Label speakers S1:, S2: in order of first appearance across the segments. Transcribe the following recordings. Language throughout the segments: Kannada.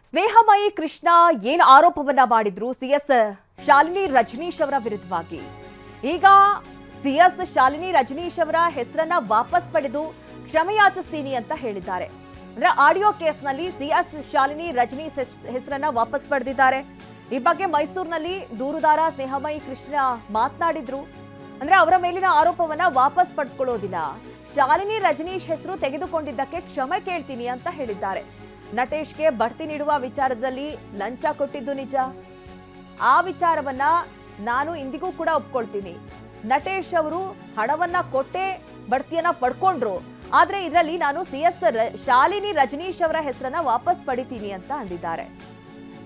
S1: ಸ್ನೇಹಮಯಿ ಕೃಷ್ಣ ಏನು ಆರೋಪವನ್ನ ಮಾಡಿದ್ರು ಸಿಎಸ್ ಶಾಲಿನಿ ರಜನೀಶ್ ಅವರ ವಿರುದ್ಧವಾಗಿ ಈಗ ಸಿಎಸ್ ಶಾಲಿನಿ ರಜನೀಶ್ ಅವರ ಹೆಸರನ್ನ ವಾಪಸ್ ಪಡೆದು ಕ್ಷಮೆಯಾಚಿಸ್ತೀನಿ ಅಂತ ಹೇಳಿದ್ದಾರೆ. ಅಂದ್ರೆ ಆಡಿಯೋ ಕೇಸ್ನಲ್ಲಿ ಸಿಎಸ್ ಶಾಲಿನಿ ರಜನೀಶ್ ಹೆಸರನ್ನ ವಾಪಸ್ ಪಡೆದಿದ್ದಾರೆ. ಈ ಬಗ್ಗೆ ಮೈಸೂರಿನಲ್ಲಿ ದೂರುದಾರ ಸ್ನೇಹಮಯಿ ಕೃಷ್ಣ ಮಾತನಾಡಿದ್ರು. ಅಂದ್ರೆ ಅವರ ಮೇಲಿನ ಆರೋಪವನ್ನ ವಾಪಸ್ ಪಡೆದುಕೊಳ್ಳೋದಿಲ್ಲ, ಶಾಲಿನಿ ರಜನೀಶ್ ಹೆಸರು ತೆಗೆದುಕೊಂಡಿದ್ದಕ್ಕೆ ಕ್ಷಮೆ ಕೇಳ್ತೀನಿ ಅಂತ ಹೇಳಿದ್ದಾರೆ. ನಟೇಶ್ಗೆ ಬಡ್ತಿ ನೀಡುವ ವಿಚಾರದಲ್ಲಿ ಲಂಚ ಕೊಟ್ಟಿದ್ದು ನಿಜ, ಆ ವಿಚಾರವನ್ನ ನಾನು ಇಂದಿಗೂ ಕೂಡ ಒಪ್ಕೊಳ್ತೀನಿ. ನಟೇಶ್ ಅವರು ಹಣವನ್ನ ಕೊಟ್ಟೆ ಬಡ್ತಿಯನ್ನ ಪಡ್ಕೊಂಡ್ರು, ಆದ್ರೆ ಇದರಲ್ಲಿ ನಾನು ಸಿಎಸ್ ಶಾಲಿನಿ ರಜನೀಶ್ ಅವರ ಹೆಸರನ್ನ ವಾಪಸ್ ಪಡಿತೀನಿ ಅಂತ ಅಂದಿದ್ದಾರೆ.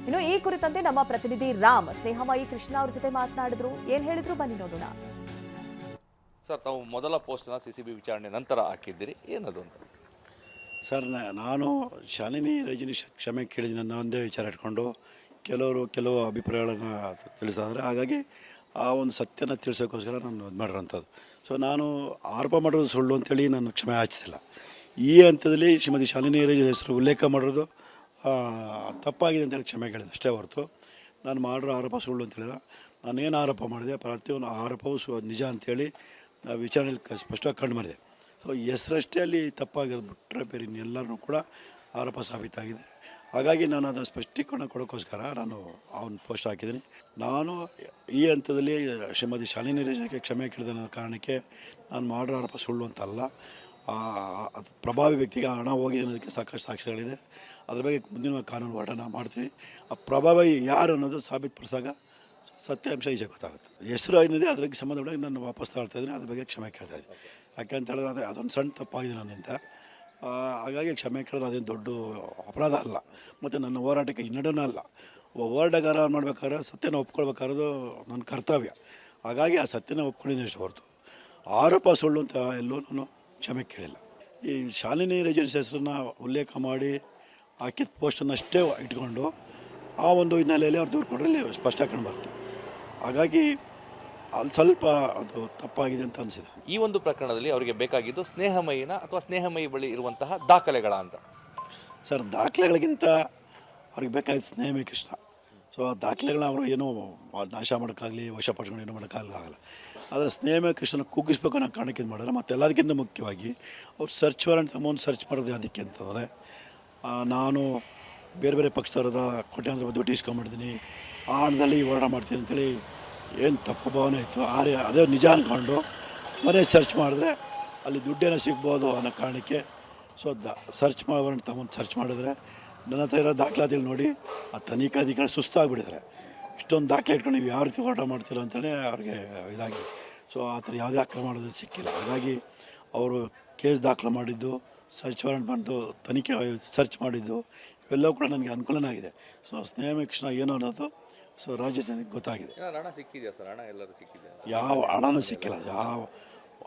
S1: ಇನ್ನು ಈ ಕುರಿತಂತೆ ನಮ್ಮ ಪ್ರತಿನಿಧಿ ರಾಮ್ ಸ್ನೇಹಮಯಿ ಕೃಷ್ಣ ಅವ್ರ ಜೊತೆ ಮಾತನಾಡಿದ್ರು. ಏನ್ ಹೇಳಿದ್ರು ಬನ್ನಿ ನೋಡೋಣ.
S2: ಸರ್, ತಾವು ಮೊದಲ ಪೋಸ್ಟ್ನ ಸಿಸಿಬಿ ವಿಚಾರಣೆ ನಂತರ ಹಾಕಿದ್ದೀರಿ, ಏನದು ಅಂತ?
S3: ಸರ್, ನಾನು ಶಾಲಿನಿ ರಜನೀಶ್ ಕ್ಷಮೆ ಕೇಳಿದ ನನ್ನ ಒಂದೇ ವಿಚಾರ ಇಟ್ಕೊಂಡು ಕೆಲವು ಅಭಿಪ್ರಾಯಗಳನ್ನು ತಿಳಿಸಿದ್ರೆ, ಹಾಗಾಗಿ ಆ ಒಂದು ಸತ್ಯನ ತಿಳಿಸೋಕ್ಕೋಸ್ಕರ ನಾನು ಇದು ಮಾಡಿರೋಂಥದ್ದು. ಸೊ ನಾನು ಆರೋಪ ಮಾಡೋದು ಸುಳ್ಳು ಅಂತೇಳಿ ನಾನು ಕ್ಷಮೆ ಯಾಚಿಸಿಲ್ಲ. ಈ ಹಂತದಲ್ಲಿ ಶ್ರೀಮತಿ ಶಾಲಿನಿ ರಜನೀಶ್ ಹೆಸರು ಉಲ್ಲೇಖ ಮಾಡೋದು ತಪ್ಪಾಗಿದೆ ಅಂತೇಳಿ ಕ್ಷಮೆ ಕೇಳಿದೆ ಅಷ್ಟೇ ಹೊರತು ನಾನು ಮಾಡಿರೋ ಆರೋಪ ಸುಳ್ಳು ಅಂತೇಳಿಲ್ಲ. ನಾನೇನು ಆರೋಪ ಮಾಡಿದೆ ಪ್ರತಿಯೊಂದು ಆರೋಪವು ನಿಜ ಅಂಥೇಳಿ ವಿಚಾರಣೆಯಲ್ಲಿ ಸ್ಪಷ್ಟವಾಗಿ ಕಂಡು ಮಾಡಿದೆ. ಸೊ ಹೆಸರಷ್ಟೇ ಅಲ್ಲಿ ತಪ್ಪಾಗಿರೋದು ಬಿಟ್ಟರೆ ಬೇರೆ ಇನ್ನೆಲ್ಲರೂ ಕೂಡ ಆರೋಪ ಸಾಬೀತಾಗಿದೆ. ಹಾಗಾಗಿ ನಾನು ಅದನ್ನು ಸ್ಪಷ್ಟೀಕರಣ ಕೊಡೋಕ್ಕೋಸ್ಕರ ನಾನು ಅವನು ಪೋಸ್ಟ್ ಹಾಕಿದ್ದೀನಿ. ನಾನು ಈ ಹಂತದಲ್ಲಿ ಶ್ರೀಮತಿ ಶಾಲಿನಿ ರಜನೀಶ್ಗೆ ಕ್ಷಮೆ ಕೇಳಿದ ಕಾರಣಕ್ಕೆ ನಾನು ಮಾಡಿರೋ ಆರೋಪ ಸುಳ್ಳು ಅಂತಲ್ಲ. ಅದು ಪ್ರಭಾವಿ ವ್ಯಕ್ತಿಗೆ ಹಣ ಹೋಗಿದೆ ಅನ್ನೋದಕ್ಕೆ ಸಾಕಷ್ಟು ಸಾಕ್ಷ್ಯಗಳಿದೆ. ಅದ್ರ ಬಗ್ಗೆ ಮುಂದಿನ ಕಾನೂನು ಹೋರಾಟ ಮಾಡ್ತೀವಿ. ಆ ಪ್ರಭಾವಿ ಯಾರು ಅನ್ನೋದು ಸಾಬೀತುಪಡಿಸಿದಾಗ ಸತ್ಯಾಂಶ ಈಜೆ ಗೊತ್ತಾಗುತ್ತೆ. ಹೆಸರು ಏನಿದೆ ಅದಕ್ಕೆ ಸಂಬಂಧಪಟ್ಟಾಗ ನಾನು ವಾಪಸ್ ತಗೊಳ್ತಾ ಇದ್ದೀನಿ, ಅದ್ರ ಬಗ್ಗೆ ಕ್ಷಮೆ ಕೇಳ್ತಾ ಇದ್ದೀನಿ. ಯಾಕೆಂತ ಹೇಳಿದ್ರೆ ಅದೊಂದು ಸಣ್ಣ ತಪ್ಪಾಗಿದೆ ನನ್ನಿಂದ. ಹಾಗಾಗಿ ಕ್ಷಮೆ ಕೇಳಿದ್ರೆ ಅದೇನು ದೊಡ್ಡ ಅಪರಾಧ ಅಲ್ಲ, ಮತ್ತು ನನ್ನ ಹೋರಾಟಕ್ಕೆ ಹಿನ್ನಡೆನೂ ಅಲ್ಲ. ಹೋರಾಟಗಾರ ಮಾಡಬೇಕಾದ್ರೆ ಸತ್ಯನ ಒಪ್ಕೊಳ್ಬೇಕಾದ್ರೂ ನನ್ನ ಕರ್ತವ್ಯ. ಹಾಗಾಗಿ ಆ ಸತ್ಯನ ಒಪ್ಕೊಂಡಿದ್ದೀನಿ ಅಷ್ಟು ಹೊರತು ಆರೋಪ ಸುಳ್ಳು ಅಂತ ಎಲ್ಲೂ ನಾನು ಕ್ಷಮೆ ಕೇಳಿಲ್ಲ. ಈ ಶಾಲಿನಿ ರಜನೀಶ್ ಹೆಸರನ್ನ ಉಲ್ಲೇಖ ಮಾಡಿ ಹಾಕಿದ ಪೋಸ್ಟನ್ನು ಅಷ್ಟೇ ಇಟ್ಕೊಂಡು ಆ ಒಂದು ಹಿನ್ನೆಲೆಯಲ್ಲಿ ಅವ್ರು ದೂರು ಕೊಟ್ಟರೆ ಸ್ಪಷ್ಟ ಕಂಡು ಬರುತ್ತೆ. ಹಾಗಾಗಿ ಅಲ್ಲಿ ಸ್ವಲ್ಪ ಅದು ತಪ್ಪಾಗಿದೆ ಅಂತ ಅನಿಸಿದೆ.
S2: ಈ ಒಂದು ಪ್ರಕರಣದಲ್ಲಿ ಅವರಿಗೆ ಬೇಕಾಗಿದ್ದು ಸ್ನೇಹಮಯಿನ ಅಥವಾ ಸ್ನೇಹಮಯಿ ಬಳಿ ಇರುವಂತಹ ದಾಖಲೆಗಳ ಅಂತ?
S3: ಸರ್, ದಾಖಲೆಗಳಿಗಿಂತ ಅವ್ರಿಗೆ ಬೇಕಾಗಿದ್ದು ಸ್ನೇಹಮಯಿ ಕೃಷ್ಣ. ಸೊ ಆ ದಾಖಲೆಗಳನ್ನ ಅವರು ಏನೂ ನಾಶ ಮಾಡೋಕ್ಕಾಗಲಿ ವಶಪಡಿಸ್ಕೊಂಡು ಏನೂ ಮಾಡೋಕ್ಕಾಗಲ್ಲ. ಆದರೆ ಸ್ನೇಹಮಯಿ ಕೃಷ್ಣನ ಕುಗ್ಗಿಸ್ಬೇಕು ಅನ್ನೋ ಕಾರಣಕ್ಕೆ ಇದು ಮಾಡಿದ್ರೆ. ಮತ್ತು ಎಲ್ಲದಕ್ಕಿಂತ ಮುಖ್ಯವಾಗಿ ಅವ್ರು ಸರ್ಚ್ ವಾರೆಂಟ್ ಅಮೌಂಟ್ ಸರ್ಚ್ ಮಾಡೋದು ಅದಕ್ಕೆ ಅಂತಂದರೆ, ನಾನು ಬೇರೆ ಬೇರೆ ಪಕ್ಷದವರ ಕೋಟ್ಯಾಂತರ ರೂಪಾಯಿ ದುಡ್ಡು ಇಸ್ಕೊಂಡ್ಬಿಡ್ತೀನಿ, ಆ ಹಣದಲ್ಲಿ ಹೋರಾಟ ಮಾಡ್ತೀನಿ ಅಂತೇಳಿ ಏನು ತಪ್ಪು ಭಾವನೆ ಇತ್ತು. ಅದೇ ನಿಜ ಅಂದ್ಕೊಂಡು ಮನೆ ಸರ್ಚ್ ಮಾಡಿದ್ರೆ ಅಲ್ಲಿ ದುಡ್ಡೇನೋ ಸಿಗ್ಬೋದು ಅನ್ನೋ ಕಾರಣಕ್ಕೆ ಸೊ ಸರ್ಚ್ ಮಾಡೋಣ ತಗೊಂಡು ಸರ್ಚ್ ಮಾಡಿದ್ರೆ ನನ್ನ ಹತ್ರ ಇರೋ ದಾಖಲಾತಿಗಳು ನೋಡಿ ಆ ತನಿಖಾಧಿಕಾರಿ ಸುಸ್ತಾಗಿಬಿಟ್ಟಿದ್ದಾರೆ. ಇಷ್ಟೊಂದು ದಾಖಲೆ ಇಟ್ಕೊಂಡು ನೀವು ಯಾವ ರೀತಿ ಹೋರಾಟ ಮಾಡ್ತೀರ ಅಂತಲೇ ಅವ್ರಿಗೆ ಇದಾಗಿದೆ. ಸೊ ಆ ಥರ ಯಾವುದೇ ಅಕ್ರಮ ಮಾಡೋದು ಸಿಕ್ಕಿಲ್ಲ. ಹಾಗಾಗಿ ಅವರು ಕೇಸ್ ದಾಖಲೆ ಮಾಡಿದ್ದು, ಸರ್ಚ್ ವಾರೆಂಟ್ ಬಂದು ತನಿಖೆ ಸರ್ಚ್ ಮಾಡಿದ್ದು ಇವೆಲ್ಲವೂ ಕೂಡ ನನಗೆ ಅನುಕೂಲನೇ ಆಗಿದೆ. ಸೊ ಸ್ನೇಹಮಯಿ ಕೃಷ್ಣ ಏನು ಅನ್ನೋದು ಸೊ ರಾಜ್ಯ ಜನಕ್ಕೆ ಗೊತ್ತಾಗಿದೆ.
S2: ಹಣ ಸಿಕ್ಕಿದೆಯಾ ಸರ್? ಹಣ ಎಲ್ಲರೂ ಸಿಕ್ಕಿದೆ?
S3: ಯಾವ ಹಣನೂ ಸಿಕ್ಕಿಲ್ಲ.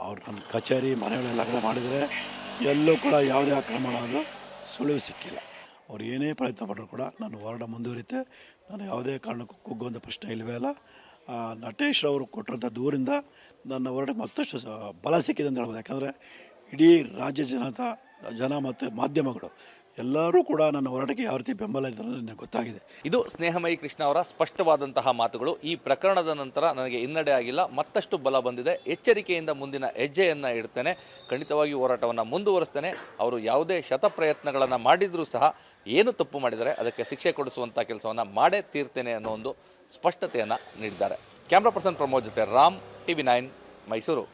S3: ಅವ್ರು ನನ್ನ ಕಚೇರಿ ಮನೆಗಳೆಲ್ಲ ಕಡೆ ಮಾಡಿದರೆ ಎಲ್ಲೂ ಕೂಡ ಯಾವುದೇ ಆಕ್ರಮಣ ಅದು ಸುಳಿವು ಸಿಕ್ಕಿಲ್ಲ. ಅವ್ರು ಏನೇ ಪ್ರಯತ್ನ ಪಟ್ಟರು ಕೂಡ ನಾನು ಹೋರಾಟ ಮುಂದುವರಿತೆ. ನಾನು ಯಾವುದೇ ಕಾರಣಕ್ಕೂ ಕುಗ್ಗುವಂಥ ಪ್ರಶ್ನೆ ಇಲ್ಲವೇ ಅಲ್ಲ. ನಟೇಶ್ ಅವರು ಕೊಟ್ಟಿರೋಂಥ ದೂರಿಂದ ನನ್ನ ಹೋರಾಟಕ್ಕೆ ಮತ್ತಷ್ಟು ಬಲ ಸಿಕ್ಕಿದೆ ಅಂತ ಹೇಳ್ಬೋದು. ಯಾಕಂದರೆ ಇಡೀ ರಾಜ್ಯ ಜನ ಮತ್ತು ಮಾಧ್ಯಮಗಳು ಎಲ್ಲರೂ ಕೂಡ ನನ್ನ ಹೋರಾಟಕ್ಕೆ ಯಾವ ರೀತಿ ಬೆಂಬಲ ಇದ್ದಾರೆ ನನಗೆ ಗೊತ್ತಾಗಿದೆ.
S2: ಇದು ಸ್ನೇಹಮಯಿ ಕೃಷ್ಣ ಅವರ ಸ್ಪಷ್ಟವಾದಂತಹ ಮಾತುಗಳು. ಈ ಪ್ರಕರಣದ ನಂತರ ನನಗೆ ಹಿನ್ನಡೆ ಆಗಿಲ್ಲ, ಮತ್ತಷ್ಟು ಬಲ ಬಂದಿದೆ, ಎಚ್ಚರಿಕೆಯಿಂದ ಮುಂದಿನ ಹೆಜ್ಜೆಯನ್ನು ಇಡ್ತೇನೆ, ಖಂಡಿತವಾಗಿ ಹೋರಾಟವನ್ನು ಮುಂದುವರಿಸ್ತೇನೆ. ಅವರು ಯಾವುದೇ ಶತಪ್ರಯತ್ನಗಳನ್ನು ಮಾಡಿದರೂ ಸಹ ಏನು ತಪ್ಪು ಮಾಡಿದರೆ ಅದಕ್ಕೆ ಶಿಕ್ಷೆ ಕೊಡಿಸುವಂಥ ಕೆಲಸವನ್ನು ಮಾಡೇ ತೀರ್ತೇನೆ ಅನ್ನೋ ಒಂದು ಸ್ಪಷ್ಟತೆಯನ್ನು ನೀಡಿದ್ದಾರೆ. ಕ್ಯಾಮ್ರಾ ಪರ್ಸನ್ ಪ್ರಮೋದ್ ಜೊತೆ ರಾಮ್, TV9 ಮೈಸೂರು.